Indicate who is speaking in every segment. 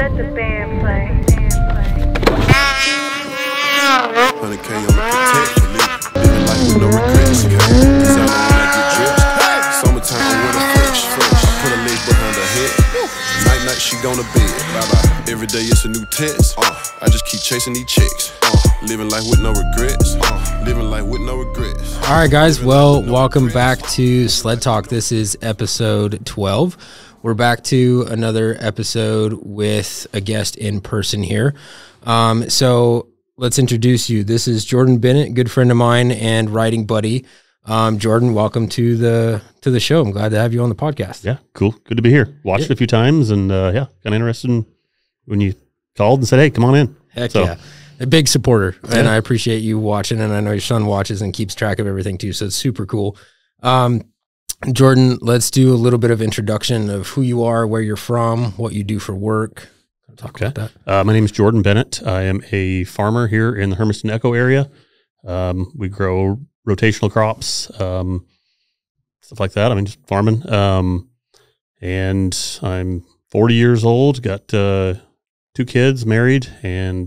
Speaker 1: Let the band play.
Speaker 2: 100K on the protect, living life with no regrets. Cause I know when I get dressed, summertime I wear the fresh. Put a leg behind her head. Night she gonna bed. Bye-bye. Every day it's a new test. I just keep chasing these checks. Living life with no regrets. Living life with no regrets.
Speaker 3: All right, guys. Well, welcome back to Sled Talk. This is episode 12. We're back to another episode with a guest in person here. So let's introduce you. This is Jordan Bennett, good friend of mine and riding buddy. Jordan, welcome to the show. I'm glad to have you on the podcast.
Speaker 4: Yeah, cool. Good to be here. Watched it a few times, and yeah, kind of interested in when you called and said, "Hey, come on in."
Speaker 3: Heck yeah, a big supporter, and I appreciate you watching. And I know your son watches and keeps track of everything too, so it's super cool. Jordan, let's do a little bit of introduction of who you are, where you're from, what you do for work. Talk about that.
Speaker 4: My name is Jordan Bennett. I am a farmer here in the Hermiston Echo area. We grow rotational crops, stuff like that. I mean, just farming. And I'm 40 years old, got 2 kids, married, and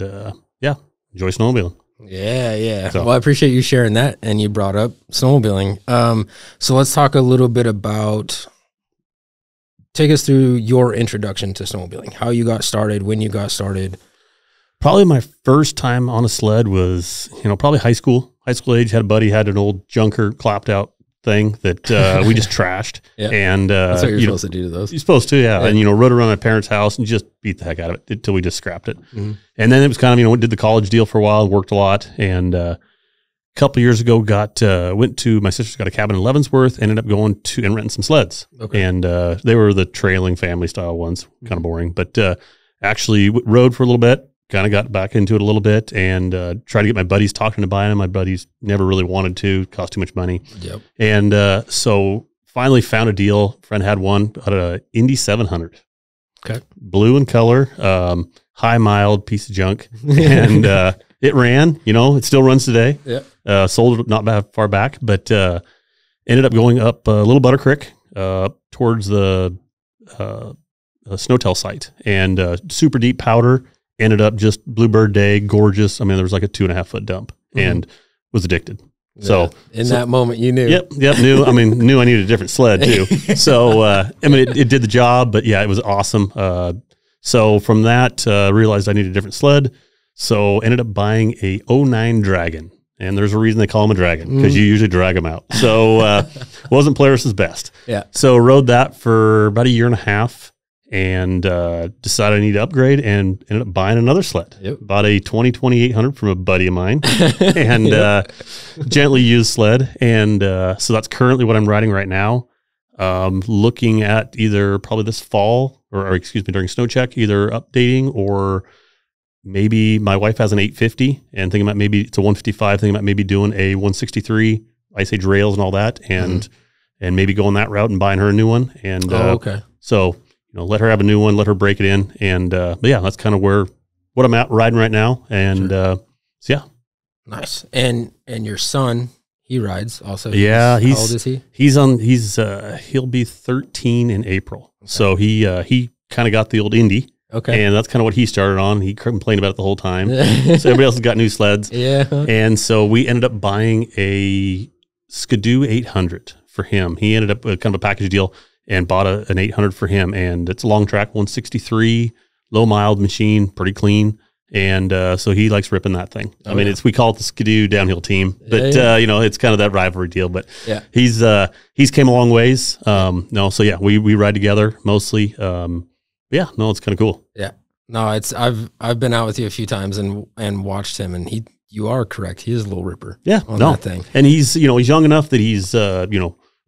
Speaker 4: yeah, enjoy snowmobiling.
Speaker 3: Yeah.
Speaker 4: So.
Speaker 3: Well, I appreciate you sharing that, and you brought up snowmobiling. So let's talk a little bit about, take us through your introduction to snowmobiling, how you got started, when you got started.
Speaker 4: Probably my first time on a sled was, probably high school age. Had a buddy, had an old junker clapped out thing that we just trashed.
Speaker 3: Yeah.
Speaker 4: And
Speaker 3: that's what you're supposed to do to those.
Speaker 4: You're supposed to, yeah. And, rode around my parents' house and just beat the heck out of it until we just scrapped it.
Speaker 3: Mm-hmm.
Speaker 4: And then it was kind of, we did the college deal for a while, worked a lot. And a couple of years ago, went to, my sister's got a cabin in Leavenworth, ended up going to and renting some sleds. Okay. And they were the trailing family style ones, kind of boring, but actually rode for a little bit. Kind of got back into it a little bit and tried to get my buddies talking to buying them. My buddies never really wanted to, cost too much money.
Speaker 3: Yep.
Speaker 4: And so finally found a deal. Friend had one, bought a Indy 700.
Speaker 3: Okay.
Speaker 4: Blue in color, high mild piece of junk. And it ran, it still runs today.
Speaker 3: Yeah.
Speaker 4: Sold it not that far back, but ended up going up Little Butter Creek towards the Snowtail site and super deep powder. Ended up just Bluebird Day, gorgeous. I mean, there was like a 2.5 foot dump and was addicted. Yeah. So
Speaker 3: that moment you knew.
Speaker 4: Yep, knew. I mean, knew I needed a different sled too. So, I mean, it did the job, but yeah, it was awesome. So from that, realized I needed a different sled. So ended up buying a 09 Dragon. And there's a reason they call them a Dragon, because you usually drag them out. So wasn't Polaris's best.
Speaker 3: Yeah.
Speaker 4: So rode that for about a year and a half. And decided I need to upgrade and ended up buying another sled.
Speaker 3: Yep.
Speaker 4: Bought a 20-2800 from a buddy of mine and gently used sled. And so that's currently what I'm riding right now. Looking at either probably this fall or excuse me, during snow check, either updating or maybe my wife has an 850 and thinking about maybe it's a 155, thinking about maybe doing a 163 Ice Age rails and all that. And maybe going that route and buying her a new one. And
Speaker 3: okay.
Speaker 4: So let her have a new one, let her break it in. And, but yeah, that's kind of what I'm at riding right now. And, so yeah.
Speaker 3: Nice. And your son, he rides also.
Speaker 4: Yeah.
Speaker 3: How old is he?
Speaker 4: He'll be 13 in April. Okay. So he kind of got the old Indy.
Speaker 3: Okay.
Speaker 4: And that's kind of what he started on. He complained about it the whole time. So everybody else has got new sleds.
Speaker 3: Yeah.
Speaker 4: And so we ended up buying a Skidoo 800 for him. He ended up kind of a package deal and bought an 800 for him. And it's a long track, 163, low mild machine, pretty clean. And so he likes ripping that thing. I mean, we call it the Skidoo downhill team, but it's kind of that rivalry deal. But yeah, he's came a long ways. So yeah, we ride together mostly. Yeah, no, it's kind of cool.
Speaker 3: Yeah, no, I've been out with you a few times and watched him, and you are correct. He is a little ripper.
Speaker 4: Yeah,
Speaker 3: on that thing.
Speaker 4: And he's young enough that he's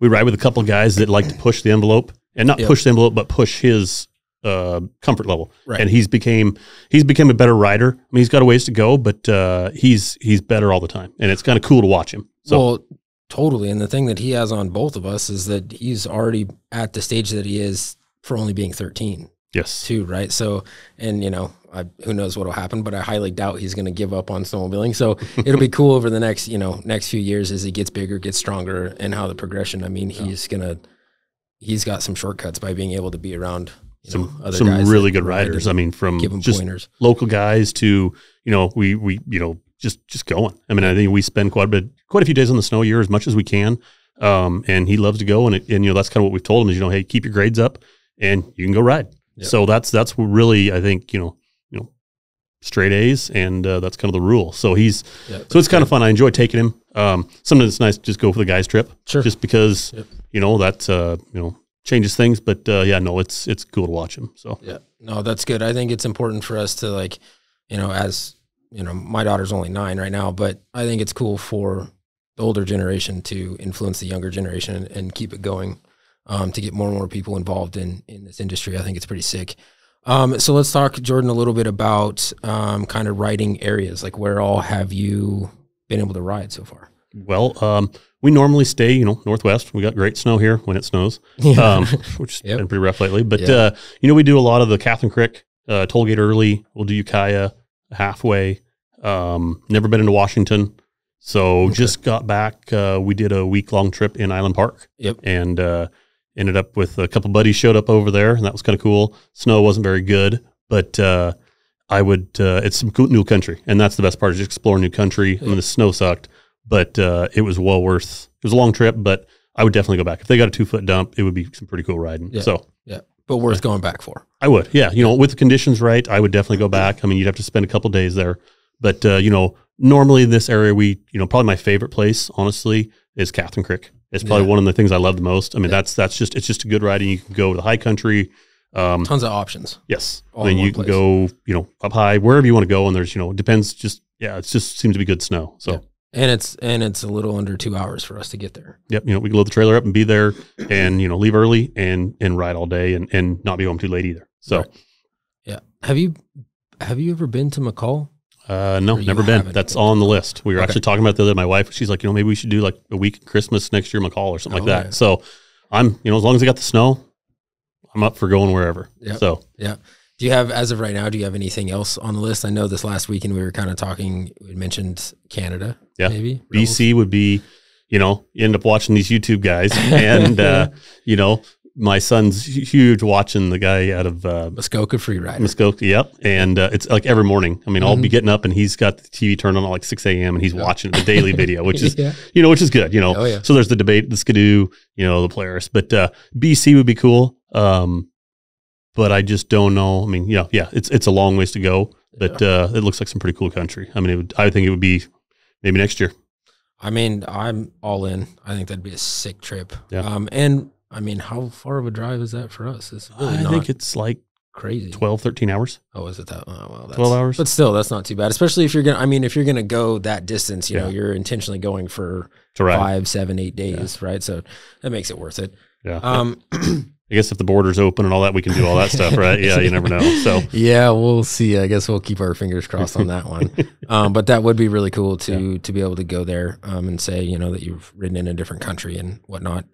Speaker 4: we ride with a couple of guys that like to push the envelope and not push the envelope, but push his comfort level.
Speaker 3: Right.
Speaker 4: And he's became a better rider. I mean, he's got a ways to go, but he's better all the time. And it's kind of cool to watch him. So.
Speaker 3: Well, totally. And the thing that he has on both of us is that he's already at the stage that he is for only being 13.
Speaker 4: Yes.
Speaker 3: Too, right? So, and who knows what'll happen, but I highly doubt he's going to give up on snowmobiling. So it'll be cool over the next few years as he gets bigger, gets stronger, and how the progression. I mean, he's got some shortcuts by being able to be around
Speaker 4: some
Speaker 3: other guys
Speaker 4: really good riders. I mean, from just
Speaker 3: pointers.
Speaker 4: Local guys to, we just going. I mean, I think we spend quite a few days on the snow a year, as much as we can. And he loves to go, and that's kind of what we've told him is, hey, keep your grades up and you can go ride. Yep. So that's really, I think, straight A's, and that's kind of the rule. So so it's kind of fun. I enjoy taking him. Sometimes it's nice to just go for the guys trip, just because, that, changes things, but it's cool to watch him. So
Speaker 3: no, that's good. I think it's important for us to, like, as my daughter's only 9 right now, but I think it's cool for the older generation to influence the younger generation and keep it going, to get more and more people involved in this industry. I think it's pretty sick. So let's talk, Jordan, a little bit about kind of riding areas. Like, where all have you been able to ride so far?
Speaker 4: Well, we normally stay, northwest. We got great snow here when it snows, which has been pretty rough lately. But, we do a lot of the Catherine Creek, Tollgate early. We'll do Ukiah halfway. Never been into Washington. So just got back. We did a week-long trip in Island Park. And ended up with a couple buddies showed up over there, and that was kind of cool. Snow wasn't very good, but it's some cool new country, and that's the best part, is just exploring new country. I mean, the snow sucked, but it was well worth. It was a long trip, but I would definitely go back. If they got a 2-foot dump, it would be some pretty cool riding.
Speaker 3: But worth going back for.
Speaker 4: I would, with the conditions right, I would definitely go back. I mean, you'd have to spend a couple days there, but normally in this area, probably my favorite place, honestly, is Catherine Creek. It's probably one of the things I love the most. I mean, it's just a good riding. You can go to the high country.
Speaker 3: Tons of options.
Speaker 4: Yes. I mean, you can go, up high, wherever you want to go. And there's, it depends. It just seems to be good snow. So,
Speaker 3: and it's a little under 2 hours for us to get there.
Speaker 4: Yep. We can load the trailer up and be there, and, leave early and ride all day and not be home too late either. So,
Speaker 3: Have you ever been to McCall?
Speaker 4: No, never been. That's on the list. We were actually talking about the other day. My wife, she's like, maybe we should do like a week Christmas next year, McCall or something like that. Yeah. So I'm, as long as I got the snow, I'm up for going wherever. So
Speaker 3: do you have, as of right now, do you have anything else on the list? I know this last weekend we were kind of talking, we mentioned Canada. Maybe
Speaker 4: BC would be, you end up watching these YouTube guys, and my son's huge watching the guy out of
Speaker 3: Muskoka Freerider.
Speaker 4: Muskoka, yep. And it's like every morning. I mean, I'll be getting up, and he's got the TV turned on at like 6 a.m. and he's watching the daily video, which is which is good. So there's the debate, the Skidoo, the Polaris, but BC would be cool. But I just don't know. I mean, it's a long ways to go, but it looks like some pretty cool country. I mean, I think it would be maybe next year.
Speaker 3: I mean, I'm all in. I think that'd be a sick trip.
Speaker 4: Yeah.
Speaker 3: And I mean, how far of a drive is that for us? It's really
Speaker 4: I think it's like
Speaker 3: crazy.
Speaker 4: 12, 13 hours.
Speaker 3: Oh, is it that? Oh, well, that's
Speaker 4: 12 hours.
Speaker 3: But still, that's not too bad. Especially if you're going to go that distance, you're intentionally going for 5, 7, 8 days, right? So that makes it worth it.
Speaker 4: Yeah. I guess if the border's open and all that, we can do all that stuff, right? Yeah, you never know. So
Speaker 3: we'll see. I guess we'll keep our fingers crossed on that one. But that would be really cool to be able to go there and say, that you've ridden in a different country and whatnot.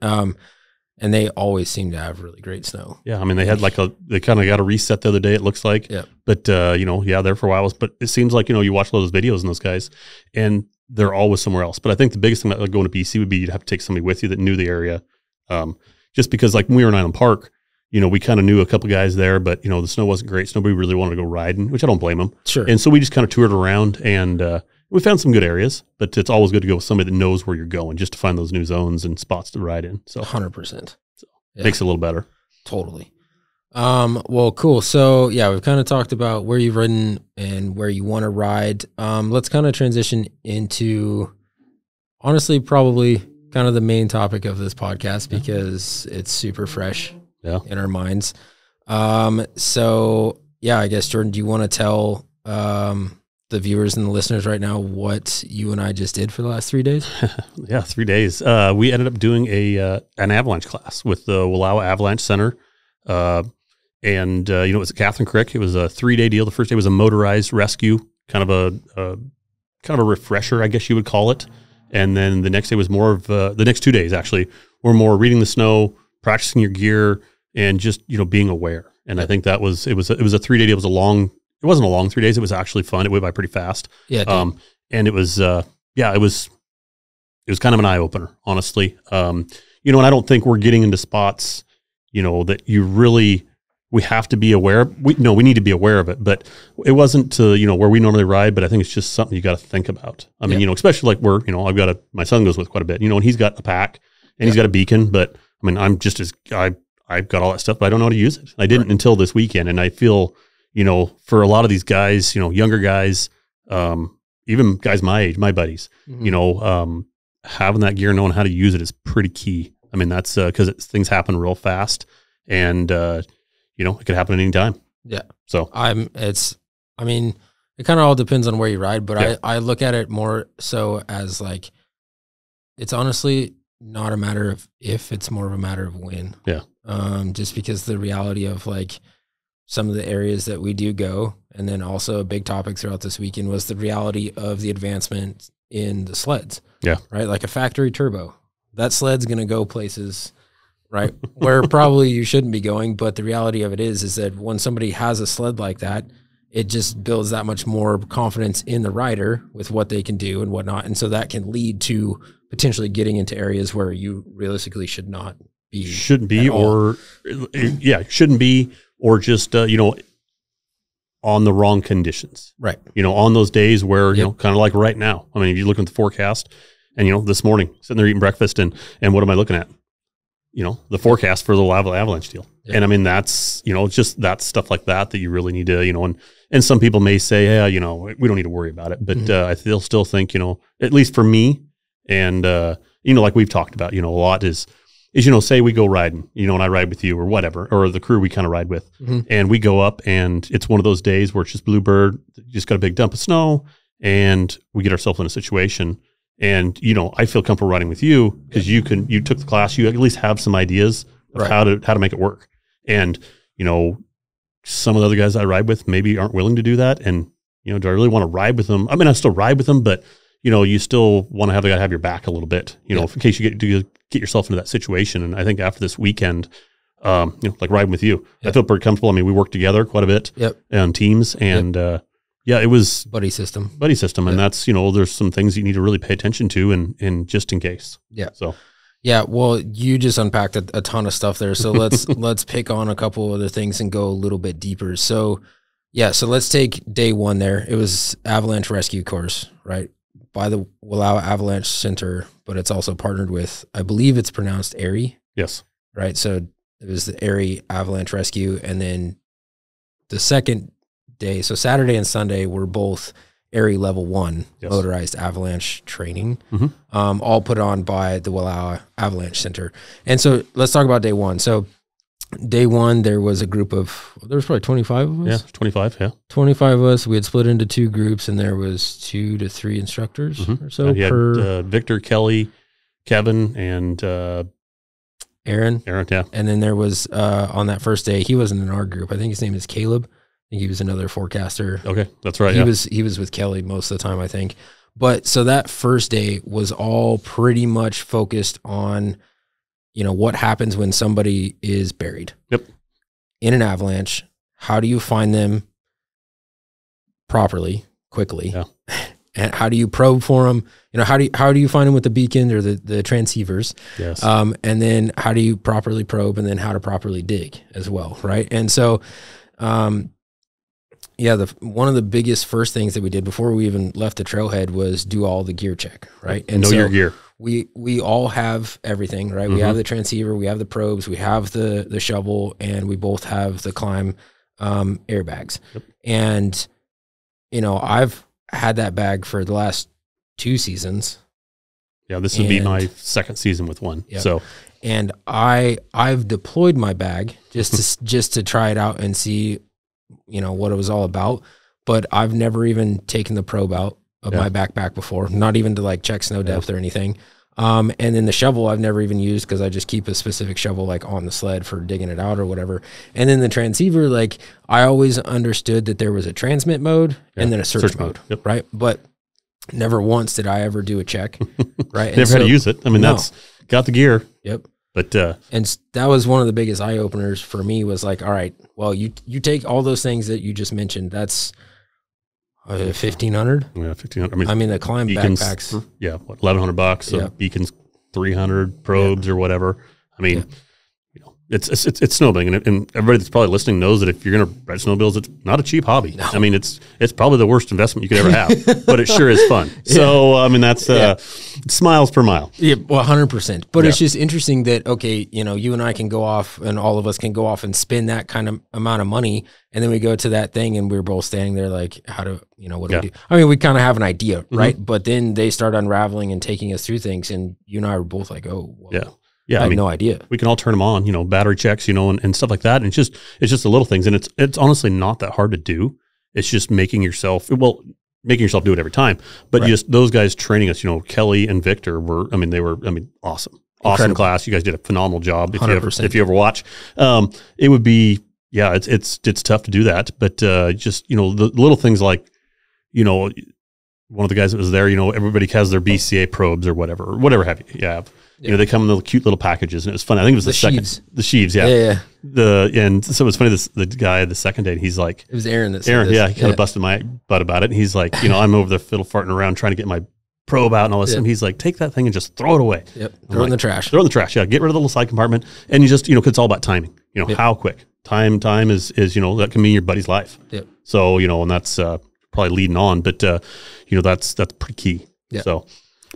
Speaker 3: And they always seem to have really great snow.
Speaker 4: Yeah, I mean, they had they kind of got a reset the other day, it looks like.
Speaker 3: Yeah.
Speaker 4: But, there for a while. But it seems like, you watch those videos and those guys, and they're always somewhere else. But I think the biggest thing about going to BC would be you'd have to take somebody with you that knew the area. Just because, like, when we were in Island Park, we kind of knew a couple guys there, but, the snow wasn't great. So nobody really wanted to go riding, which I don't blame them.
Speaker 3: Sure.
Speaker 4: And so we just kind of toured around, and we found some good areas, but it's always good to go with somebody that knows where you're going, just to find those new zones and spots to ride in. So
Speaker 3: 100%.
Speaker 4: So makes it a little better.
Speaker 3: Totally. Well, cool. So we've kind of talked about where you've ridden and where you want to ride. Let's kind of transition into, honestly, probably kind of the main topic of this podcast, because it's super fresh in our minds. So I guess, Jordan, do you want to tell the viewers and the listeners right now what you and I just did for the last 3 days?
Speaker 4: 3 days. We ended up doing an Avalanche class with the Wallowa Avalanche Center. And it was at Catherine Creek. It was a 3-day deal. The first day was a motorized rescue, kind of a refresher, I guess you would call it. And then the next day was more of the next 2 days actually were more reading the snow, practicing your gear, and just being aware. And I think that was it was a 3-day deal. It wasn't a long 3 days. It was actually fun. It went by pretty fast.
Speaker 3: Yeah.
Speaker 4: And it was it was kind of an eye opener, honestly. And I don't think we're getting into spots, that you really we have to be aware. We need to be aware of it, but it wasn't to, you know, where we normally ride, but I think it's just something you got to think about. I mean, you know, especially like where, you know, my son goes with quite a bit, you know, and he's got a pack and he's got a beacon, but I mean, I've got all that stuff, but I don't know how to use it. I didn't until this weekend. And I feel, you know, for a lot of these guys, you know, younger guys, even guys my age, my buddies, you know, having that gear, knowing how to use it is pretty key. I mean, that's because things happen real fast, and you know, it could happen at any time. Yeah. So
Speaker 3: I mean, it kind of all depends on where you ride, but I look at it more so as like, it's honestly not a matter of if, it's more of a matter of when.
Speaker 4: Yeah.
Speaker 3: Just because the reality of like some of the areas that we do go, and then also a big topic throughout this weekend was the reality of the advancement in the sleds.
Speaker 4: Yeah.
Speaker 3: Right. Like a factory turbo, that sled's going to go places, right, where probably you shouldn't be going. But the reality of it is that when somebody has a sled like that, it just builds that much more confidence in the rider with what they can do and whatnot. And so that can lead to potentially getting into areas where you realistically should not be.
Speaker 4: Shouldn't be, or shouldn't be, or just, you know, on the wrong conditions.
Speaker 3: Right.
Speaker 4: You know, on those days where, you know, kind of like right now. I mean, if you look at the forecast and, you know, this morning sitting there eating breakfast and what am I looking at? You know, the forecast for the Avalanche deal. Yeah. And I mean, that's, you know, just that stuff like that you really need to, you know, and some people may say, yeah, you know, we don't need to worry about it. But I still think, you know, at least for me, and, you know, like we've talked about, you know, a lot is, you know, say we go riding, you know, and I ride with you or whatever, or the crew we kind of ride with, and we go up and it's one of those days where it's just bluebird, just got a big dump of snow, and we get ourselves in a situation. And, you know, I feel comfortable riding with you because you took the class, you at least have some ideas of how to make it work. And, you know, some of the other guys I ride with maybe aren't willing to do that. And, you know, do I really want to ride with them? I mean, I still ride with them, but, you know, you still want to have the guy have your back a little bit, you know, in case you get yourself into that situation. And I think after this weekend, you know, like riding with you, I feel pretty comfortable. I mean, we work together quite a bit on teams, and, yeah, it was
Speaker 3: buddy system.
Speaker 4: And that's, you know, there's some things you need to really pay attention to and just in case.
Speaker 3: Yeah.
Speaker 4: So,
Speaker 3: yeah, well, you just unpacked a ton of stuff there. So let's pick on a couple other things and go a little bit deeper. So, yeah, so let's take day one there. It was Avalanche Rescue Course, right? By the Wallowa Avalanche Center, but it's also partnered with, I believe it's pronounced AIARE.
Speaker 4: Yes.
Speaker 3: Right. So it was the AIARE Avalanche Rescue. And then the second day, so Saturday and Sunday, were both AIARE Level 1 motorized avalanche training, all put on by the Wallowa Avalanche Center. And so let's talk about day one. So day one, there was a group of, there was probably 25 of us.
Speaker 4: Yeah, 25, yeah.
Speaker 3: 25 of us. We had split into two groups, and there was 2 to 3 instructors or so per.
Speaker 4: Had, Victor, Kelly, Kevin, and
Speaker 3: Aaron,
Speaker 4: yeah.
Speaker 3: And then there was, on that first day, he wasn't in our group. I think his name is Caleb. I think he was another forecaster.
Speaker 4: Okay, that's right.
Speaker 3: He was with Kelly most of the time, I think. But so that first day was all pretty much focused on, you know, what happens when somebody is buried.
Speaker 4: Yep.
Speaker 3: In an avalanche. How do you find them properly, quickly?
Speaker 4: Yeah.
Speaker 3: And how do you probe for them? You know, how do you find them with the beacon or the transceivers?
Speaker 4: Yes.
Speaker 3: And then how do you properly probe, and then how to properly dig as well, right? And so, yeah, one of the biggest first things that we did before we even left the trailhead was do all the gear check, right? And
Speaker 4: know your gear.
Speaker 3: We all have everything, right? We have the transceiver, we have the probes, we have the shovel, and we both have the climb airbags. Yep. And, you know, I've had that bag for the last 2 seasons.
Speaker 4: Yeah, this would be my second season with one. Yep. So,
Speaker 3: and I've deployed my bag just to try it out and see, you know, what it was all about. But I've never even taken the probe out of my backpack before, not even to like check snow depth or anything. And then the shovel I've never even used, because I just keep a specific shovel like on the sled for digging it out or whatever. And then the transceiver, like I always understood that there was a transmit mode and then a search mode, right? But never once did I ever do a check, right?
Speaker 4: Never had to use it. I mean, that's got the gear.
Speaker 3: Yep.
Speaker 4: But
Speaker 3: and that was one of the biggest eye openers for me, was like, all right, well, you take all those things that you just mentioned. That's 1,500.
Speaker 4: Yeah, 1,500.
Speaker 3: I mean, the climb
Speaker 4: beacons,
Speaker 3: backpacks.
Speaker 4: Yeah, what, $1,100. So beacons, 300 probes or whatever. I mean, you know, it's snowmobiling, and everybody that's probably listening knows that if you're going to ride snowmobiles, it's not a cheap hobby. No. I mean, it's probably the worst investment you could ever have, but it sure is fun. Yeah. So, I mean, that's smiles per mile.
Speaker 3: Yeah, well, 100%. But it's just interesting that, okay, you know, you and I can go off, and all of us can go off and spend that kind of amount of money, and then we go to that thing, and we're both standing there like, how do, you know, what do we do? I mean, we kind of have an idea, right? But then they start unraveling and taking us through things, and you and I were both like, oh, well, yeah, I mean, no idea.
Speaker 4: We can all turn them on, you know, battery checks, you know, and stuff like that. And it's just the little things. And it's honestly not that hard to do. It's just making yourself do it every time. But just those guys training us, you know, Kelly and Victor they were awesome. Awesome class. You guys did a phenomenal job. If you ever watch, it would be, it's tough to do that. But just, you know, the little things like, you know, one of the guys that was there, you know, everybody has their BCA probes or whatever have you. Yeah. You know, they come in little cute little packages, and it was funny. I think it was the sheaves. Yeah. And so it was funny. The guy, the second day, he's like,
Speaker 3: it was Aaron that
Speaker 4: said this. Yeah, he kind of busted my butt about it. And he's like, you know, I'm over there fiddle farting around trying to get my probe out and all this. And he's like, take that thing and just throw it away.
Speaker 3: Yep. Throw it in the trash.
Speaker 4: Throw it in the trash. Yeah. Get rid of the little side compartment. And you just, you know, cause it's all about timing, you know, how quick time is, you know, that can mean your buddy's life.
Speaker 3: Yep.
Speaker 4: So, you know, and that's probably leading on, but you know, that's pretty key. Yeah. So,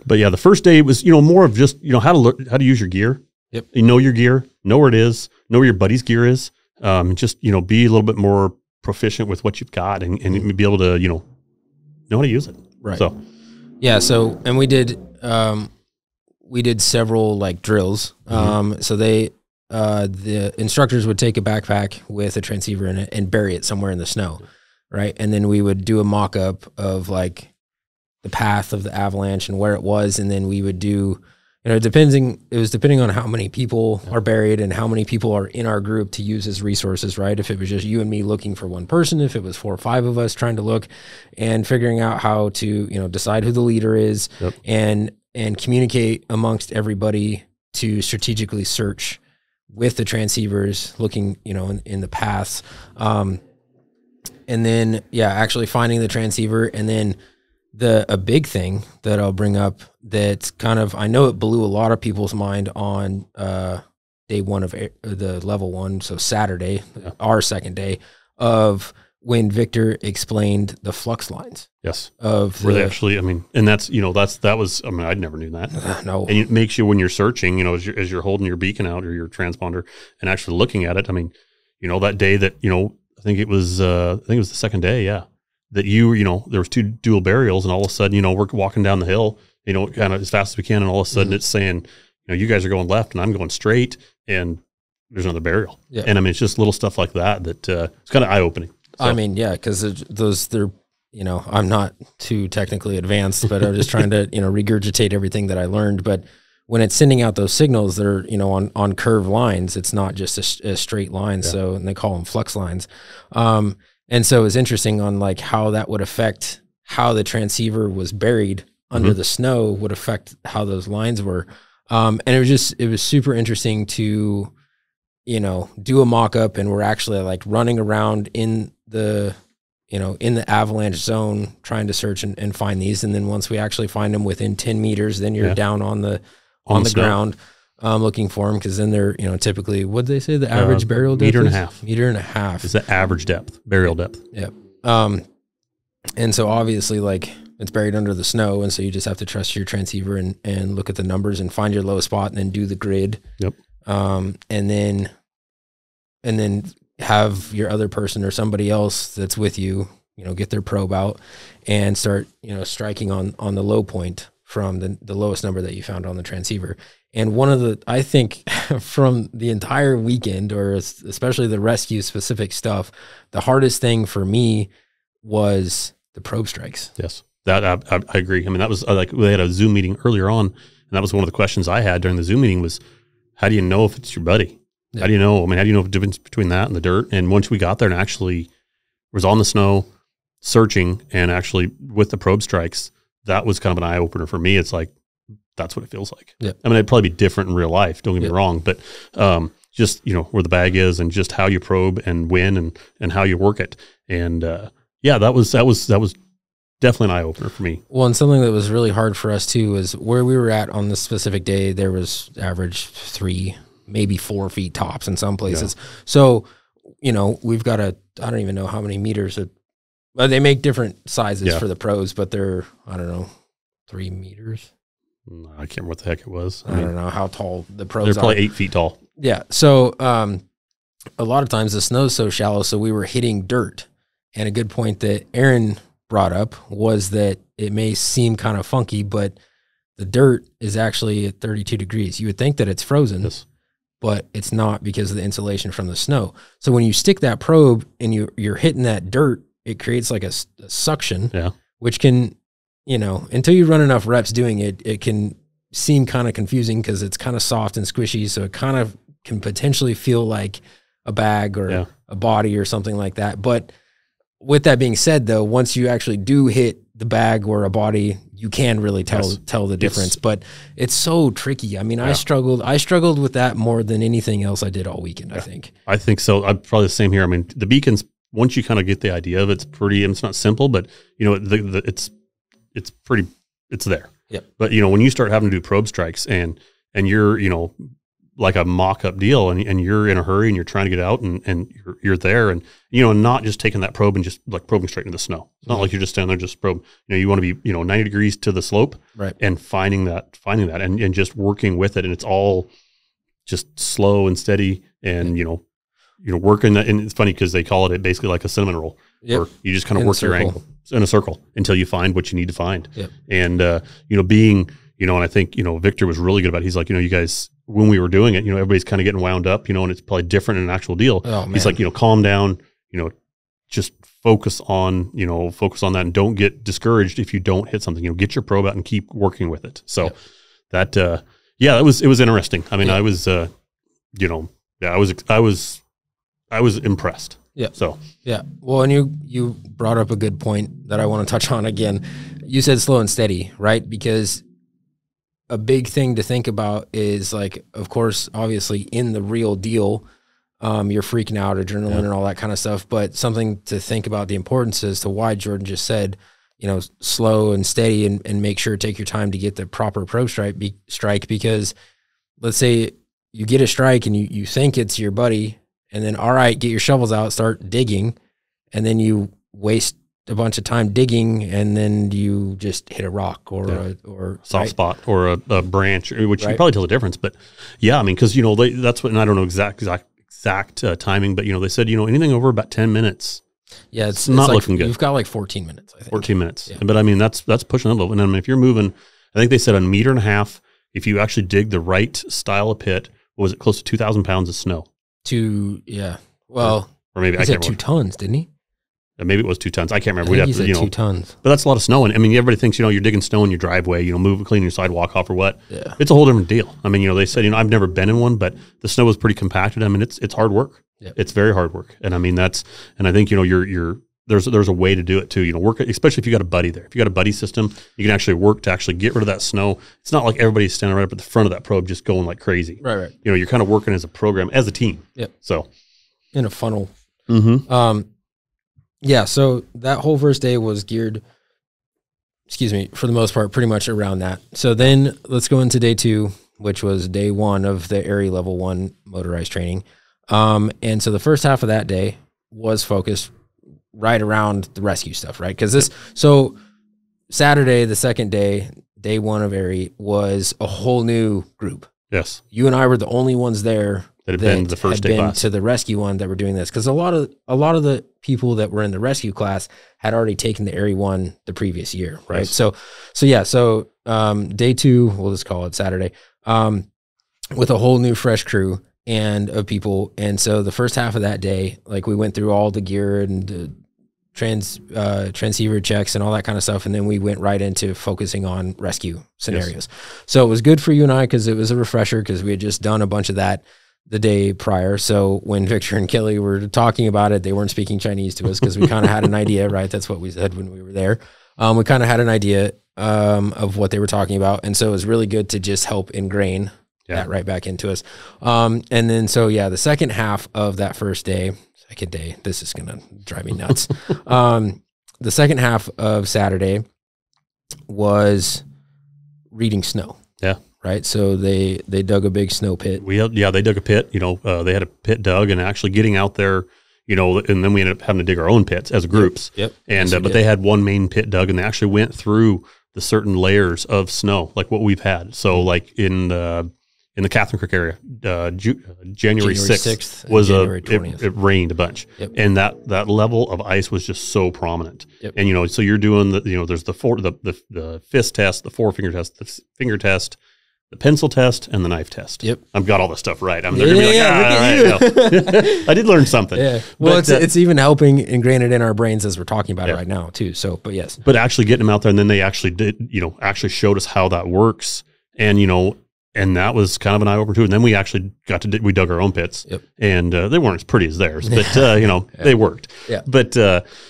Speaker 4: but yeah, the first day was, you know, more of just, you know, how to use your gear.
Speaker 3: Yep.
Speaker 4: You know your gear, know where it is, know where your buddy's gear is. Just, you know, be a little bit more proficient with what you've got and be able to, you know how to use it.
Speaker 3: Right.
Speaker 4: So,
Speaker 3: yeah. So, and we did several like drills. So the instructors would take a backpack with a transceiver in it and bury it somewhere in the snow. Right. And then we would do a mock-up of like the path of the avalanche and where it was. And then we would do, you know, it was depending on how many people are buried and how many people are in our group to use as resources, right? If it was just you and me looking for one person, if it was 4 or 5 of us trying to look and figuring out how to, you know, decide who the leader is and communicate amongst everybody to strategically search with the transceivers, looking, you know, in the paths. And then, actually finding the transceiver. And then a big thing that I'll bring up that's kind of, I know it blew a lot of people's mind on day one of the level 1, so Saturday, our second day, of when Victor explained the flux lines.
Speaker 4: Yes. Where they actually, I mean, and that's, you know, that was, I mean, I never knew that.
Speaker 3: No.
Speaker 4: And it makes you, when you're searching, you know, as you're holding your beacon out or your transponder and actually looking at it, I mean, you know, that day that, you know, I think it was the second day, that you know, there was 2 dual burials, and all of a sudden, you know, we're walking down the hill, you know, kind of as fast as we can, and all of a sudden it's saying, you know, you guys are going left and I'm going straight, and there's another burial. Yeah. And I mean, it's just little stuff like that it's kind of eye-opening. So.
Speaker 3: I mean, yeah, because they're, you know, I'm not too technically advanced, but I'm just trying to, you know, regurgitate everything that I learned. But when it's sending out those signals, they're, you know, on curved lines. It's not just a straight line. Yeah. So, and they call them flux lines. And so it's interesting on like how that would affect how the transceiver was buried under the snow would affect how those lines were. And it was super interesting to, you know, do a mock-up, and we're actually like running around in the avalanche zone trying to search and find these. And then once we actually find them within 10 meters, then you're down on the ground looking for them, because then they're, you know, typically, what'd they say the average burial depth is? Meter and a half is
Speaker 4: the average burial depth.
Speaker 3: Yep. And so obviously, like, it's buried under the snow, and so you just have to trust your transceiver and look at the numbers and find your low spot and then do the grid.
Speaker 4: Yep.
Speaker 3: And then have your other person or somebody else that's with you, you know, get their probe out and start, you know, striking on the low point from the lowest number that you found on the transceiver. And one of I think from the entire weekend, or especially the rescue specific stuff, the hardest thing for me was the probe strikes.
Speaker 4: Yes, that I agree. I mean, that was like, we had a Zoom meeting earlier on, and that was one of the questions I had during the Zoom meeting was, how do you know if it's your buddy? Yeah. How do you know? I mean, how do you know the difference between that and the dirt? And once we got there and actually was on the snow searching and actually with the probe strikes, that was kind of an eye opener for me. It's like, that's what it feels like.
Speaker 3: Yeah.
Speaker 4: I mean, it'd probably be different in real life. Don't get me wrong, but just, you know, where the bag is and just how you probe and when and how you work it. And that was definitely an eye opener for me.
Speaker 3: Well, and something that was really hard for us too was where we were at on this specific day. There was average 3, maybe 4 feet tops in some places. Yeah. So, you know, we've got I don't even know how many meters. They make different sizes for the pros, but they're, I don't know, 3 meters.
Speaker 4: I can't remember what the heck it was.
Speaker 3: I don't know how tall the pros
Speaker 4: are. They're probably 8 feet tall.
Speaker 3: Yeah. So a lot of times the snow's so shallow, so we were hitting dirt. And a good point that Aaron brought up was that it may seem kind of funky, but the dirt is actually at 32 degrees. You would think that it's frozen, but it's not because of the insulation from the snow. So when you stick that probe and you're hitting that dirt, it creates like a suction, which can, you know, until you run enough reps doing it, it can seem kind of confusing because it's kind of soft and squishy. So it kind of can potentially feel like a bag or a body or something like that. But with that being said, though, once you actually do hit the bag or a body, you can really tell the difference. But it's so tricky. I mean, I struggled with that more than anything else I did all weekend, I think.
Speaker 4: I think so. I'm probably the same here. I mean, the beacons, once you kind of get the idea of it, it's not simple, but you know, it's there.
Speaker 3: Yep.
Speaker 4: But you know, when you start having to do probe strikes and you're, you know, like a mock-up deal and you're in a hurry and you're trying to get out and you're there and, you know, not just taking that probe and just like probing straight into the snow. It's not like you're just standing there, just probe, you know, you want to be, you know, 90 degrees to the slope and finding that and just working with it. And it's all just slow and steady and, you know, working that. And it's funny because they call it basically like a cinnamon roll where you just kind of work your angle in a circle until you find what you need to find.
Speaker 3: Yep.
Speaker 4: And, you know, being, you know, and I think, you know, Victor was really good about it. He's like, you know, you guys, when we were doing it, you know, everybody's kind of getting wound up, you know, and it's probably different in an actual deal.
Speaker 3: Oh,
Speaker 4: He's like, you know, calm down, you know, just focus on that and don't get discouraged if you don't hit something, you know, get your probe out and keep working with it. So that, it was interesting. I mean, I was, you know, I was impressed.
Speaker 3: Yeah.
Speaker 4: So,
Speaker 3: well, and you brought up a good point that I want to touch on again. You said slow and steady, right? Because a big thing to think about is, like, of course, obviously in the real deal, you're freaking out, adrenaline and all that kind of stuff. But something to think about the importance as to why Jordan just said, you know, slow and steady and make sure to take your time to get the proper probe strike, because let's say you get a strike and you think it's your buddy, and then, all right, get your shovels out, start digging, and then you waste a bunch of time digging, and then you just hit a rock or
Speaker 4: soft spot or a branch, which you can probably tell the difference. But yeah, I mean, because, you know, that's what, and I don't know exact timing, but, you know, they said, you know, anything over about 10 minutes.
Speaker 3: Yeah, it's
Speaker 4: not
Speaker 3: like,
Speaker 4: looking good.
Speaker 3: You've got like 14 minutes, I think.
Speaker 4: 14 minutes. Yeah. But I mean, that's pushing it a little. And I mean, if you're moving, I think they said 1.5 meters, if you actually dig the right style of pit, what was it, close to 2,000 pounds of snow?
Speaker 3: Well,
Speaker 4: or maybe
Speaker 3: he said 2 tons, didn't he?
Speaker 4: Maybe it was 2 tons. I can't remember.
Speaker 3: We'd have to, 2 tons.
Speaker 4: But that's a lot of snow. And I mean, everybody thinks, you know, you're digging snow in your driveway, you know, cleaning your sidewalk off or what. Yeah. It's a whole different deal. I mean, you know, they said, you know, I've never been in one, but the snow was pretty compacted. I mean, it's hard work.
Speaker 3: Yep.
Speaker 4: It's very hard work. And I mean, and I think, you know, there's a way to do it too, you know, work, especially if you got a buddy there. If you got a buddy system, you can actually work to actually get rid of that snow. It's not like everybody's standing right up at the front of that probe just going like crazy.
Speaker 3: Right.
Speaker 4: You know, you're kind of working as a program, as a team.
Speaker 3: Yep.
Speaker 4: So.
Speaker 3: In a funnel.
Speaker 4: Mm-hmm.
Speaker 3: Yeah, so that whole first day was geared, for the most part, pretty much around that. So then let's go into day 2, which was day 1 of the AIARE level 1 motorized training. And so the first half of that day was focused right around the rescue stuff, right? Because so Saturday, the second day, day 1 of AIARE, was a whole new group.
Speaker 4: Yes.
Speaker 3: You and I were the only ones there
Speaker 4: that had been the first day class.
Speaker 3: To the rescue one that were doing this, because a lot of the people that were in the rescue class had already taken the AIARE one the previous year, right? Yes. So day 2, we'll just call it Saturday, with a whole new fresh crew and of people. And so the first half of that day, like, we went through all the gear and the transceiver checks and all that kind of stuff, and then we went right into focusing on rescue scenarios. Yes. So it was good for you and I because it was a refresher, because we had just done a bunch of that the day prior. So when Victor and Kelly were talking about it, they weren't speaking Chinese to us because we kind of had an idea, right? That's what we said when we were there. We kind of had an idea of what they were talking about, and so it was really good to just help ingrain that right back into us. And then the second half of that second day, this is gonna drive me nuts. The second half of Saturday was reading snow.
Speaker 4: Yeah.
Speaker 3: right? So they dug a big snow pit.
Speaker 4: They dug a pit. They had a pit dug, and actually getting out there, and then we ended up having to dig our own pits as groups.
Speaker 3: Yep.
Speaker 4: And but they had one main pit dug, and they actually went through the certain layers of snow, like what we've had. So like in the Catherine Creek area, January 6th was
Speaker 3: January 20th.
Speaker 4: It rained a bunch, and that level of ice was just so prominent. And so you're doing there's the fist test, the forefinger test, the finger test, the pencil test, and the knife test. I've got all this stuff right. I mean, they're gonna be like, right. I did learn something.
Speaker 3: Yeah. Well, but, it's even helping ingrain it in our brains as we're talking about it right now too. So, but yes.
Speaker 4: But actually getting them out there, and then they actually did, actually showed us how that works, and and that was kind of an eye opener too. And then we actually we dug our own pits, and they weren't as pretty as theirs, but they worked. Yeah. But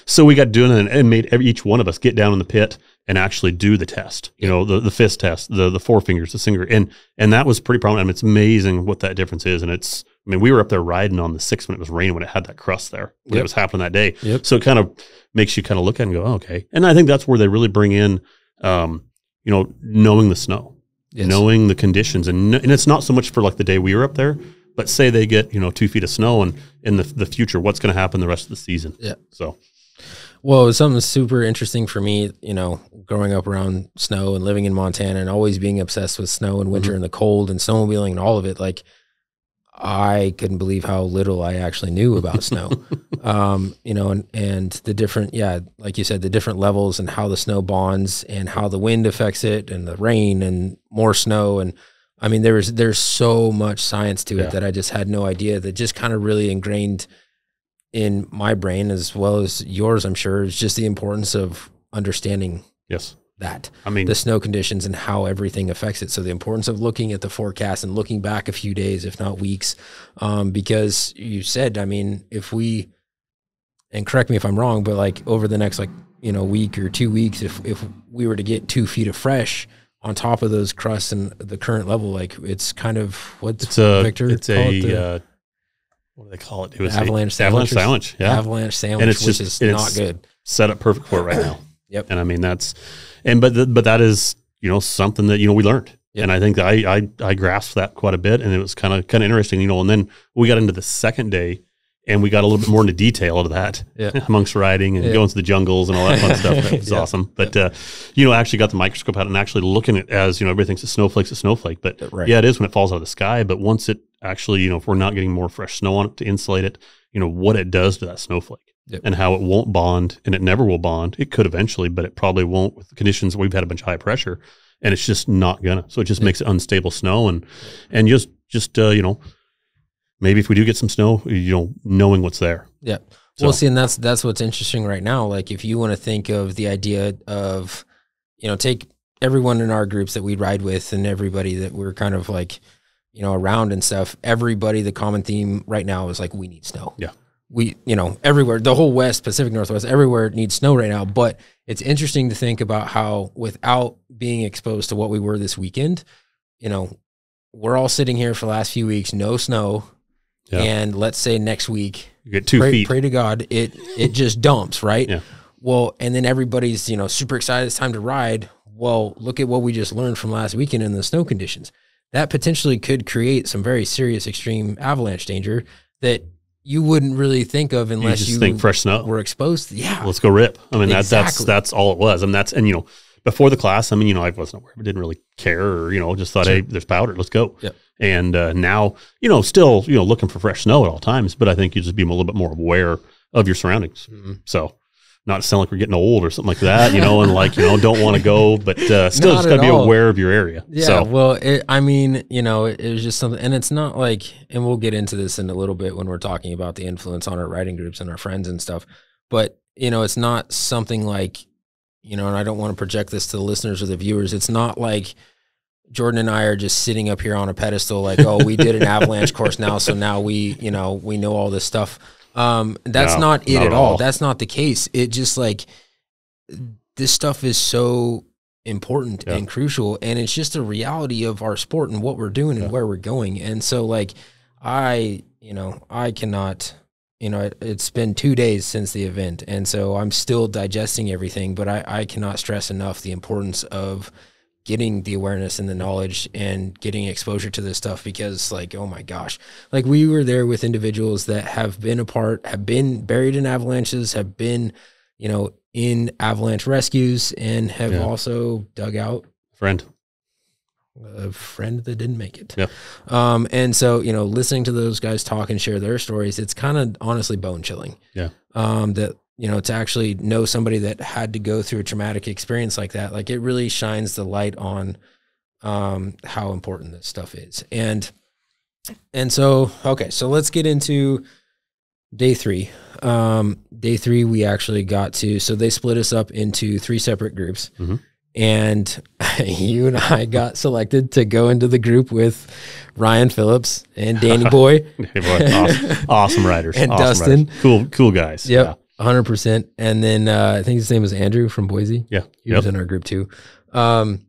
Speaker 4: so we got doing it and made each one of us get down in the pit and actually do the test, the fist test, the forefingers, the finger. And that was pretty prominent. I mean, it's amazing what that difference is. And we were up there riding on the 6th when it was raining, when it had that crust there, when it was happening that day. So it kind of makes you kind of look at it and go, oh, okay. And I think that's where they really bring in, knowing the snow, knowing the conditions. And it's not so much for like the day we were up there, but say they get, 2 feet of snow, and in the future, what's going to happen the rest of the season. Yeah. So.
Speaker 3: Well, it was something super interesting for me, growing up around snow and living in Montana and always being obsessed with snow and winter and the cold and snowmobiling and all of it. Like, I couldn't believe how little I actually knew about snow, and the different, like you said, the different levels and how the snow bonds and how the wind affects it and the rain and more snow. And I mean, there's so much science to it that I just had no idea, that just kind of really ingrained in my brain, as well as yours, I'm sure, is just the importance of understanding the snow conditions and how everything affects it. So the importance of looking at the forecast and looking back a few days, if not weeks, because you said, if we, and correct me if I'm wrong, but like over the next week or 2 weeks, if we were to get 2 feet of fresh on top of those crusts and the current level, like it's kind of Victor? What do they call it? It was Avalanche sandwich. Avalanche sandwich, and it's not good. Set up perfect for it right now. And I mean, but that is, something that, we learned. And I think that I grasped that quite a bit, and it was kind of interesting, and then we got into the second day, and we got a little bit more into detail of that amongst riding and going to the jungles and all that fun stuff. That was awesome. But, I actually got the microscope out and actually looking at it as, everything's a snowflake. But it is when it falls out of the sky. But once it actually, if we're not getting more fresh snow on it to insulate it, what it does to that snowflake and how it won't bond, and it never will bond. It could eventually, but it probably won't with the conditions. We've had a bunch of high pressure, and it's just not gonna. So it just makes it unstable snow, and just maybe if we do get some snow, knowing what's there. Yeah. So. Well, see, and that's what's interesting right now. Like, if you want to think of the idea of, take everyone in our groups that we ride with and everybody that we're kind of like, around and stuff, everybody, the common theme right now is like, we need snow. Yeah. We, everywhere, the whole West, Pacific Northwest, everywhere needs snow right now. But it's interesting to think about how, without being exposed to what we were this weekend, we're all sitting here for the last few weeks, no snow. Yeah. And let's say next week, you get 2 feet. Pray to God, it just dumps, right? Yeah. Well, and then everybody's, super excited. It's time to ride. Well, look at what we just learned from last weekend in the snow conditions. That potentially could create some very serious extreme avalanche danger that you wouldn't really think of unless you think fresh snow were exposed. Yeah. Let's go rip. I mean, exactly. that's all it was. I mean, before the class, I wasn't aware, but didn't really care, or, just thought, hey, there's powder, let's go. Yep. And now, still, looking for fresh snow at all times, but I think you just be a little bit more aware of your surroundings. Mm-hmm. So not to sound like we're getting old or something like that, and don't want to go, but still just got to be aware of your area. Yeah. So. Well, it was just something, and it's not like, and we'll get into this in a little bit when we're talking about the influence on our riding groups and our friends and stuff, but, it's not something like, and I don't want to project this to the listeners or the viewers. It's not like Jordan and I are just sitting up here on a pedestal like, oh, we did an avalanche course now, so now we know all this stuff. That's not it at all. That's not the case. It just like, this stuff is so important and crucial, and it's just a reality of our sport and what we're doing and where we're going. And so like, I cannot, it's been 2 days since the event, and so I'm still digesting everything, but I cannot stress enough the importance of getting the awareness and the knowledge and getting exposure to this stuff, because like, oh my gosh, like we were there with individuals that have been buried in avalanches, have been, in avalanche rescues, and have also dug out a friend that didn't make it.
Speaker 4: Yep.
Speaker 3: And so, listening to those guys talk and share their stories, it's kind of honestly bone chilling.
Speaker 4: Yeah.
Speaker 3: That, to actually know somebody that had to go through a traumatic experience like that, like it really shines the light on how important this stuff is. And so, okay, so let's get into day 3. Day 3, we actually got to, so they split us up into 3 separate groups.
Speaker 4: Mm-hmm.
Speaker 3: And you and I got selected to go into the group with Ryan Phillips and Danny Boy.
Speaker 4: Awesome riders.
Speaker 3: And
Speaker 4: awesome
Speaker 3: Dustin.
Speaker 4: Riders. Cool guys.
Speaker 3: Yep.
Speaker 4: Yeah.
Speaker 3: 100%. And then I think his name was Andrew from Boise.
Speaker 4: Yeah.
Speaker 3: He was in our group too. Pretty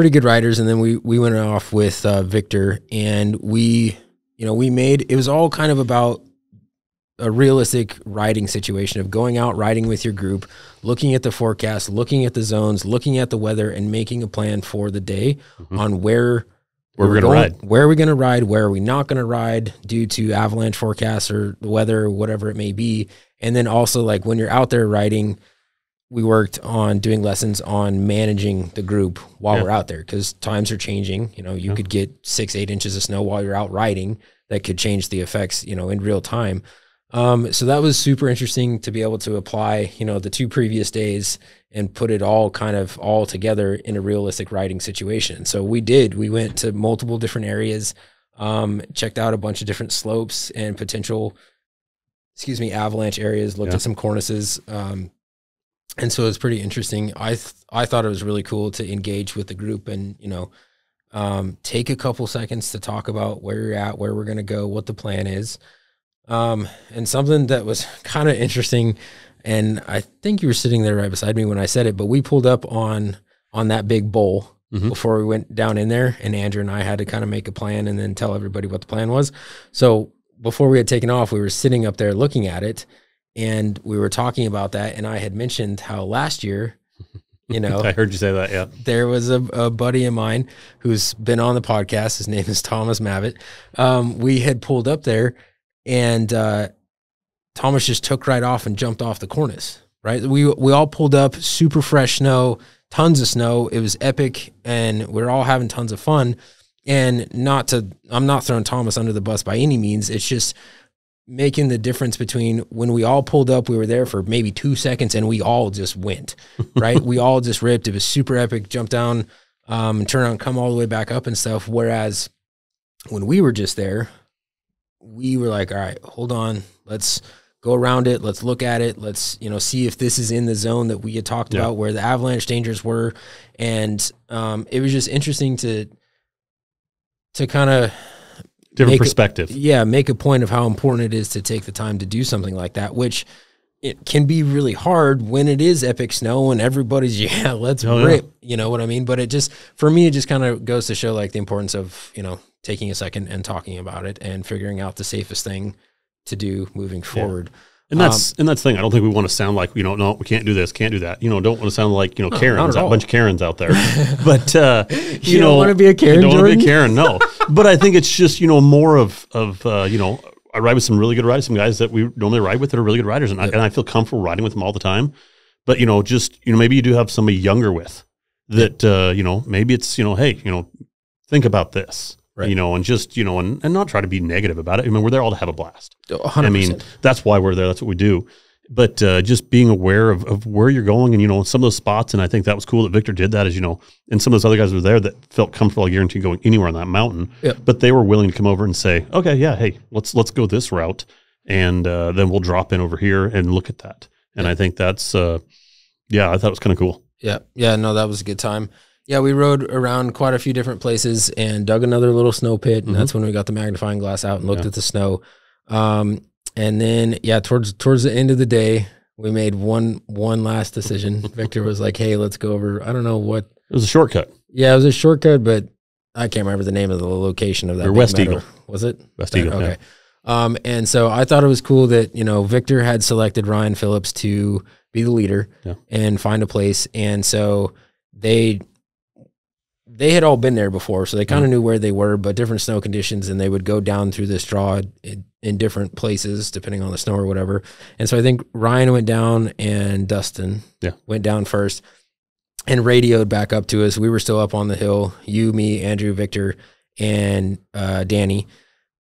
Speaker 3: good riders. And then we went off with Victor, and we made, it was all kind of about a realistic riding situation of going out riding with your group, looking at the forecast, looking at the zones, looking at the weather, and making a plan for the day on where we're going to ride. Where are we going to ride? Where are we not going to ride due to avalanche forecasts or the weather or whatever it may be? And then also, like, when you're out there riding, we worked on doing lessons on managing the group while we're out there, because times are changing. You could get 6-8 inches of snow while you're out riding that could change the effects, in real time. So that was super interesting to be able to apply, the 2 previous days and put it all all together in a realistic riding situation. So we went to multiple different areas, checked out a bunch of different slopes and potential, avalanche areas, looked at some cornices. And so it was pretty interesting. I thought it was really cool to engage with the group and, take a couple seconds to talk about where you're at, where we're going to go, what the plan is. And something that was kind of interesting, and I think you were sitting there right beside me when I said it, but we pulled up on that big bowl before we went down in there, and Andrew and I had to kind of make a plan and then tell everybody what the plan was. So before we had taken off, we were sitting up there looking at it, and we were talking about that, and I had mentioned how last year,
Speaker 4: I heard you say that, yeah.
Speaker 3: There was a buddy of mine who's been on the podcast. His name is Thomas Mavitt. We had pulled up there, and Thomas just took right off and jumped off the cornice, right? We all pulled up, super fresh snow, tons of snow. It was epic, and we're all having tons of fun. And I'm not throwing Thomas under the bus by any means. It's just making the difference between when we all pulled up, we were there for maybe 2 seconds, and we all just went, right? We all just ripped. It was super epic, jump down, and turn around, come all the way back up and stuff. Whereas when we were just there, we were like, all right, hold on. Let's go around it. Let's look at it. Let's, see if this is in the zone that we had talked about where the avalanche dangers were. And it was just interesting to kind of
Speaker 4: different perspective.
Speaker 3: Make a point of how important it is to take the time to do something like that, which it can be really hard when it is epic snow and everybody's, let's rip, you know what I mean? But for me, it just kind of goes to show like the importance of, taking a second and talking about it and figuring out the safest thing to do moving forward.
Speaker 4: And that's the thing. I don't think we want to sound like, no, we can't do this, can't do that. Don't want to sound like, Karens, a bunch of Karens out there. But,
Speaker 3: you don't want to be a Karen,
Speaker 4: Jordan? Don't want to be a Karen, no. But I think it's just, more of I ride with some really good riders, some guys that we normally ride with that are really good riders. And I feel comfortable riding with them all the time. But, maybe you do have somebody younger with that, maybe it's, hey, think about this. Right. And just, and not try to be negative about it. I mean, we're there all to have a blast.
Speaker 3: 100%.
Speaker 4: I mean, that's why we're there. That's what we do. But just being aware of where you're going and, some of those spots. And I think that was cool that Victor did that, is, and some of those other guys were there that felt comfortable, I guarantee, going anywhere on that mountain. Yep. But they were willing to come over and say, okay, yeah, hey, let's go this route. And then we'll drop in over here and look at that. And I think that's, I thought it was kind of cool. Yeah.
Speaker 3: Yeah, no, that was a good time. Yeah, we rode around quite a few different places and dug another little snow pit, and that's when we got the magnifying glass out and looked at the snow. And then, towards the end of the day, we made one last decision. Victor was like, "Hey, let's go over." I don't know what.
Speaker 4: It was a shortcut.
Speaker 3: Yeah, it was a shortcut, but I can't remember the name of the location of that.
Speaker 4: West Eagle.
Speaker 3: Was it?
Speaker 4: West Eagle.
Speaker 3: Okay. Yeah. And so I thought it was cool that Victor had selected Ryan Phillips to be the leader and find a place, and so. they had all been there before, so they kind of knew where they were, but different snow conditions, and they would go down through this draw in different places depending on the snow or whatever. And so I think Ryan went down and Dustin went down first and radioed back up to us. We were still up on the hill, you, me, Andrew, Victor, and Danny.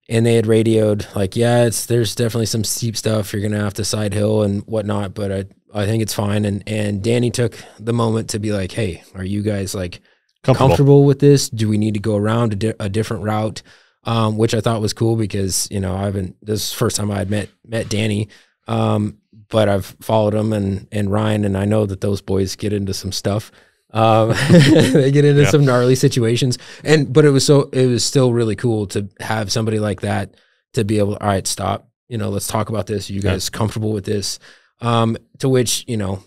Speaker 3: And they had radioed like, yeah, there's definitely some steep stuff. You're going to have to side hill and whatnot, but I think it's fine. And Danny took the moment to be like, hey, are you guys like comfortable with this? Do we need to go around a different route? Which I thought was cool because, you know, this is the first time I had met Danny. But I've followed him and Ryan, and I know that those boys get into some stuff. They get into some gnarly situations, but it was still really cool to have somebody like that to be able to, all right, stop, you know, let's talk about this. Are you guys comfortable with this? To which, you know,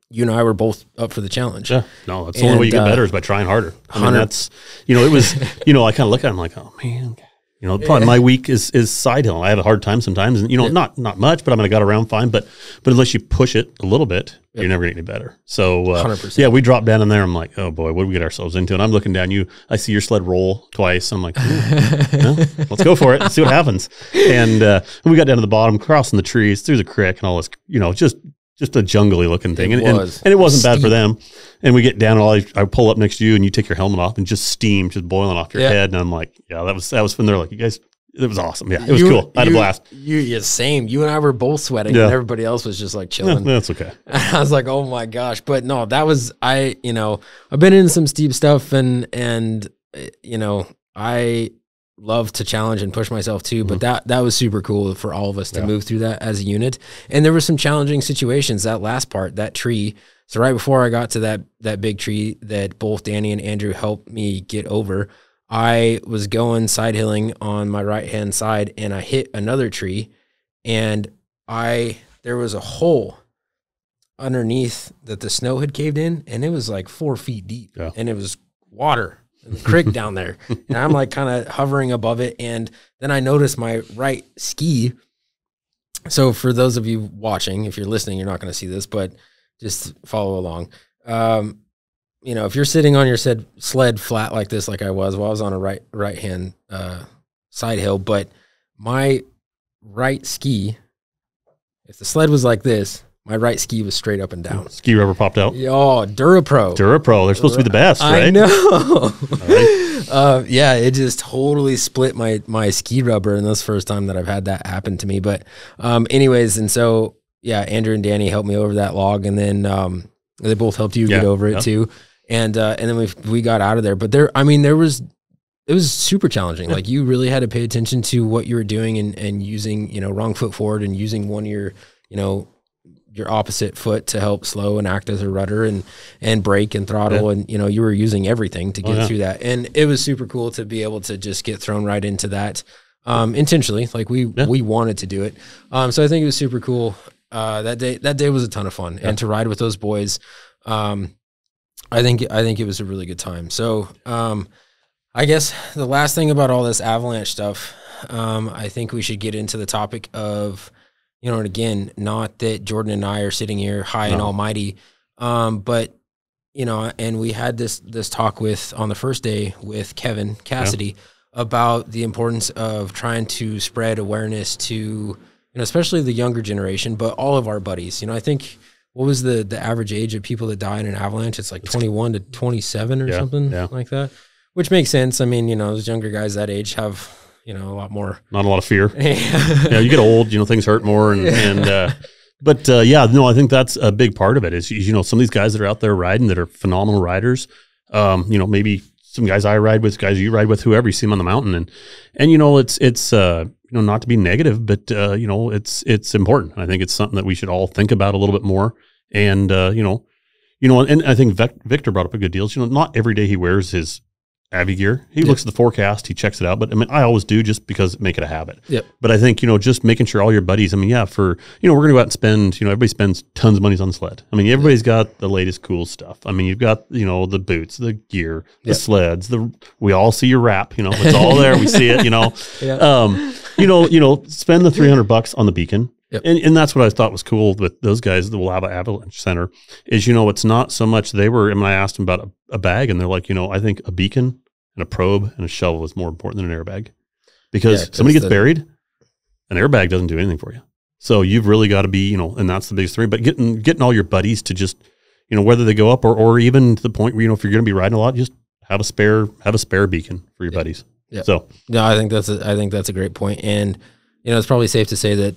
Speaker 3: you and I were both up for the challenge. Yeah.
Speaker 4: No, that's the only way you get better is by trying harder. I mean, that's, you know, it was, you know, I kind of look at it, I'm like, oh man, you know, probably my week is side hill. I have a hard time sometimes, and you know, not much, but I'm going to got around fine. But unless you push it a little bit, you're never going to get any better. So, 100%. Yeah, we dropped down in there. I'm like, oh boy, what do we get ourselves into? And I'm looking down. I see your sled roll twice. I'm like, let's go for it and see what happens. And we got down to the bottom, crossing the trees, through the creek, and all this, you know, just a jungly looking thing. And it wasn't bad for them. And we get down, and I pull up next to you, and you take your helmet off, and just steam just boiling off your head. And I'm like, yeah, that was fun. They're like, you guys, it was awesome. Yeah, it was cool. I had a blast.
Speaker 3: Same. You and I were both sweating, and everybody else was just like chilling.
Speaker 4: Yeah, that's okay.
Speaker 3: I was like, oh my gosh. But no, you know, I've been in some steep stuff, and you know, I love to challenge and push myself too, but that was super cool for all of us to move through that as a unit. And there were some challenging situations. That last part, that tree. So right before I got to that big tree that both Danny and Andrew helped me get over, I was going side hilling on my right hand side, and I hit another tree, and there was a hole underneath that the snow had caved in, and it was like 4 feet deep, and it was water. The creek down there, and I'm like kind of hovering above it, and then I noticed my right ski. So for those of you watching, if you're listening, you're not going to see this, but just follow along. You know, if you're sitting on your sled flat like this, like I was on a right hand side hill, but my right ski, if the sled was like this, my right ski was straight up and down.
Speaker 4: Ski rubber popped out.
Speaker 3: Oh, DuraPro.
Speaker 4: They're supposed to be the best, right?
Speaker 3: I know. Right. Yeah, it just totally split my ski rubber, and that's the first time that I've had that happen to me. But anyways, and so, yeah, Andrew and Danny helped me over that log, and then they both helped you get over it too. And then we got out of there. But it was super challenging. Like, you really had to pay attention to what you were doing and using, you know, wrong foot forward and using one of your, you know, your opposite foot to help slow and act as a rudder and brake and throttle. And, you know, you were using everything to get through that. And it was super cool to be able to just get thrown right into that intentionally. Like we wanted to do it. So I think it was super cool. That day was a ton of fun, and to ride with those boys. I think it was a really good time. So I guess the last thing about all this Avalanche stuff, I think we should get into the topic of, you know, and again, not that Jordan and I are sitting here high and almighty, but, you know, and we had this talk on the first day with Kevin Cassidy about the importance of trying to spread awareness to, you know, especially the younger generation, but all of our buddies. You know, I think, what was the average age of people that die in an avalanche? It's like 21 to 27 or something like that, which makes sense. I mean, you know, those younger guys that age have, you know, not a lot of fear.
Speaker 4: Yeah, you get old, you know, things hurt more. But I think that's a big part of it is, you know, some of these guys that are out there riding that are phenomenal riders, you know, maybe some guys I ride with, guys you ride with, whoever you see them on the mountain. And you know, it's you know, not to be negative, but, you know, it's important. I think it's something that we should all think about a little bit more. And, you know, and I think Victor brought up a good deal. You know, not every day he wears his Avi gear. He looks at the forecast, he checks it out. But I mean, I always do, just because make it a habit. Yep. But I think, you know, just making sure all your buddies, I mean, for, you know, we're going to go out and spend, you know, everybody spends tons of money on the sled. I mean, everybody's got the latest cool stuff. I mean, you've got, you know, the boots, the gear, the sleds, we all see your wrap, you know, it's all there. We see it, you know. You know, spend the $300 on the beacon.
Speaker 3: Yep.
Speaker 4: And that's what I thought was cool with those guys, the Willaba Avalanche Center, is, it's not so much when I asked them about a bag, and they're like, I think a beacon and a probe and a shovel is more important than an airbag, because somebody gets buried, an airbag doesn't do anything for you. So you've really got to be, and that's the biggest thing, but getting all your buddies to just, whether they go up or even to the point where, if you're going to be riding a lot, just have a spare beacon for your buddies.
Speaker 3: Yeah.
Speaker 4: So
Speaker 3: no, I think that's a great point. And, it's probably safe to say that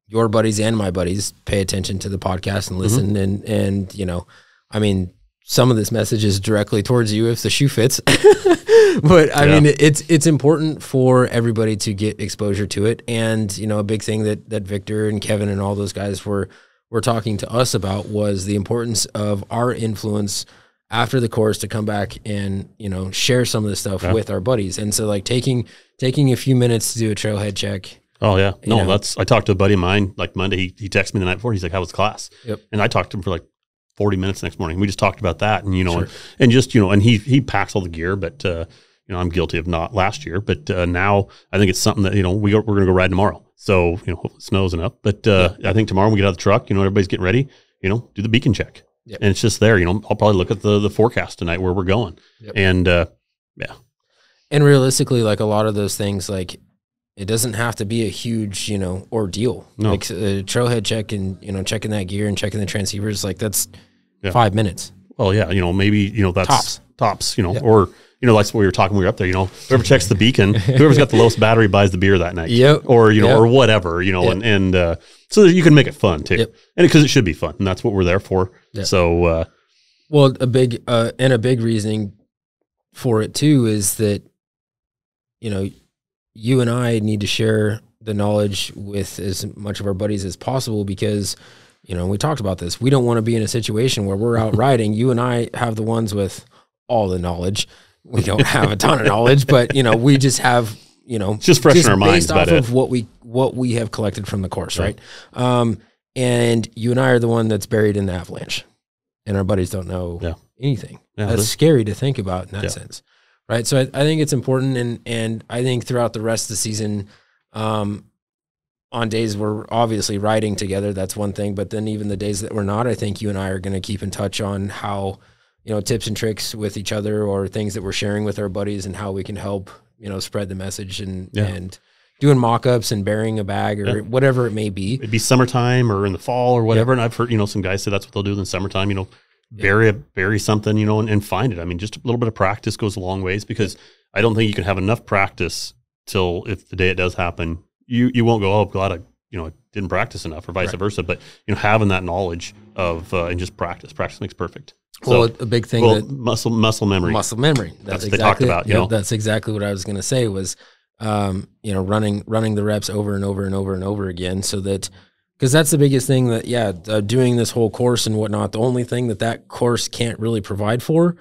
Speaker 3: your buddies and my buddies pay attention to the podcast and listen. And, I mean, some of this message is directly towards you if the shoe fits, but I mean, it's important for everybody to get exposure to it. And, a big thing that Victor and Kevin and all those guys were talking to us about was the importance of our influence after the course to come back and, share some of the stuff with our buddies. And so like taking a few minutes to do a trailhead check.
Speaker 4: Oh yeah. No, I talked to a buddy of mine, like Monday, he texted me the night before. He's like, how was class? Yep. And I talked to him for like 40 minutes next morning. We just talked about that, and, and just, and he packs all the gear, but, I'm guilty of not last year, but, now I think it's something that, we're going to go ride tomorrow. So, hopefully it snows enough, but, I think tomorrow when we get out of the truck, everybody's getting ready, do the beacon check. Yep. And it's just there, I'll probably look at the forecast tonight where we're going. Yep. And,
Speaker 3: And realistically, like a lot of those things, like, it doesn't have to be a huge, ordeal. No. Like a trailhead check and, checking that gear and checking the transceivers, like that's 5 minutes.
Speaker 4: Well, yeah, maybe, that's tops, or, that's what we were talking when we were up there, whoever checks the beacon, whoever's got the lowest battery buys the beer that night.
Speaker 3: Yep.
Speaker 4: Or, or whatever, and so that you can make it fun too. Yep. And because it should be fun, and that's what we're there for. Yep. So,
Speaker 3: well, a big reasoning for it too is that, you and I need to share the knowledge with as much of our buddies as possible, because, we talked about this. We don't want to be in a situation where we're out riding. You and I have the ones with all the knowledge. We don't have a ton of knowledge, but, we just have,
Speaker 4: just fresh in our minds
Speaker 3: based off of what we have collected from the course. Right. And you and I are the one that's buried in the avalanche, and our buddies don't know anything. Yeah, that's scary to think about in that sense. Right. So I think it's important. And I think throughout the rest of the season, on days we're obviously riding together, that's one thing. But then even the days that we're not, I think you and I are going to keep in touch on how, tips and tricks with each other, or things that we're sharing with our buddies, and how we can help, spread the message and doing mock-ups and burying a bag or whatever it may be.
Speaker 4: It'd be summertime or in the fall or whatever. And I've heard, some guys say that's what they'll do in the summertime, bury something, and find it. I mean, just a little bit of practice goes a long ways, because I don't think you can have enough practice till if the day it does happen, you won't go, oh, glad I didn't practice enough, or vice versa. But, having that knowledge of, and just practice makes perfect.
Speaker 3: Well, so, a big thing
Speaker 4: muscle memory.
Speaker 3: That's
Speaker 4: what they talked about,
Speaker 3: That's exactly what I was going to say was, running the reps over and over and over and over again, so that, because that's the biggest thing that, doing this whole course and whatnot, the only thing that course can't really provide for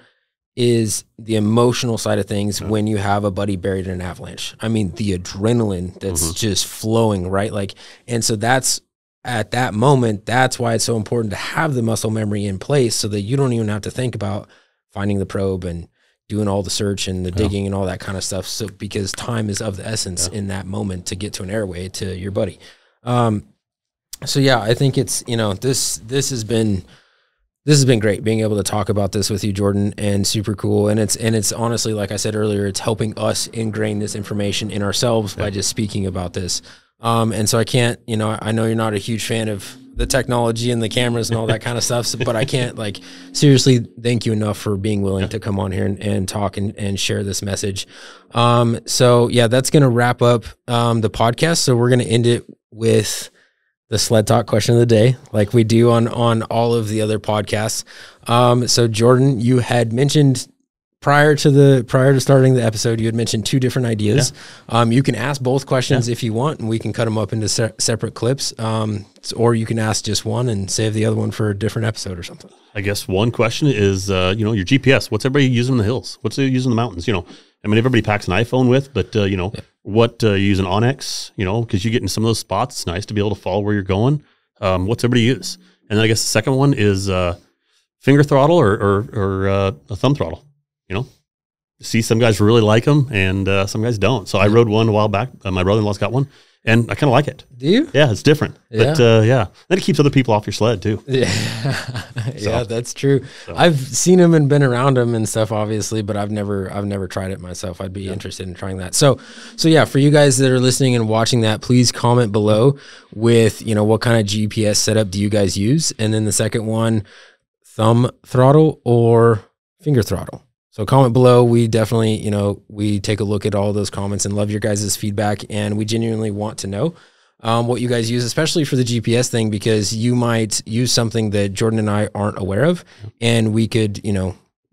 Speaker 3: is the emotional side of things when you have a buddy buried in an avalanche. I mean, the adrenaline that's just flowing, right? Like, and so that's, at that moment, that's why it's so important to have the muscle memory in place, so that you don't even have to think about finding the probe and doing all the search and the digging and all that kind of stuff. So, because time is of the essence in that moment to get to an airway to your buddy. So yeah, I think it's, this has been great being able to talk about this with you, Jordan, and super cool. And it's honestly, like I said earlier, it's helping us ingrain this information in ourselves by just speaking about this. And so I can't, I know you're not a huge fan of the technology and the cameras and all that kind of stuff, but I can't seriously thank you enough for being willing to come on here and talk and share this message. So yeah, that's going to wrap up, the podcast. So we're going to end it with the Sled Talk question of the day, like we do on all of the other podcasts. So Jordan, you had mentioned prior to starting the episode, you had mentioned 2 different ideas. You can ask both questions if you want, and we can cut them up into separate clips. Or you can ask just one and save the other one for a different episode or something. I guess one question is, your GPS. What's everybody using in the hills? What's they using in the mountains? I mean, everybody packs an iPhone with, but what you use an Onyx? Because you get in some of those spots, it's nice to be able to follow where you're going. What's everybody use? And then I guess the second one is finger throttle or a thumb throttle. See, some guys really like them, and some guys don't. So I rode one a while back. My brother-in-law's got one,
Speaker 4: And I kind of like it.
Speaker 3: Do you?
Speaker 4: Yeah, it's different. But yeah, then it keeps other people off your sled too.
Speaker 3: Yeah, yeah, that's true. I've seen them and been around them and stuff, obviously, but I've never tried it myself. I'd be interested in trying that. So yeah, for you guys that are listening and watching that, please comment below with, what kind of GPS setup do you guys use? And then the second one, thumb throttle or finger throttle. So comment below. We definitely, we take a look at all those comments and love your guys' feedback. And we genuinely want to know what you guys use, especially for the GPS thing, because you might use something that Jordan and I aren't aware of, and we could,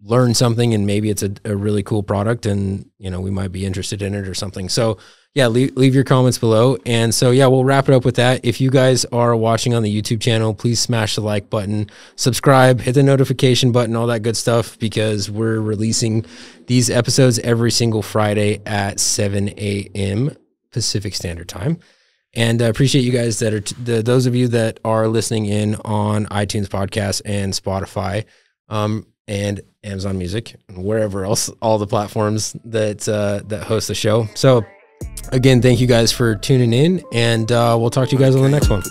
Speaker 3: learn something, and maybe it's a really cool product, and, we might be interested in it or something. So yeah, leave your comments below. And so, yeah, we'll wrap it up with that. If you guys are watching on the YouTube channel, please smash the like button, subscribe, hit the notification button, all that good stuff, because we're releasing these episodes every single Friday at 7 a.m. Pacific Standard Time. And I appreciate you guys that are, those of you that are listening in on iTunes Podcasts and Spotify, and Amazon Music, and wherever else, all the platforms that host the show. So again, thank you guys for tuning in, and we'll talk to you guys on the next one.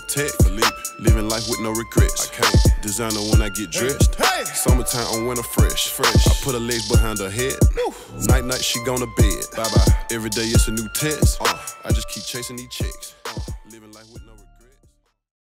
Speaker 2: Living life with no regrets. I can't designer when I get dressed. Summertime on winter fresh. I put her legs behind her head. Night she gone to bed. Bye bye. Every day it's a new test. I just keep chasing these chicks.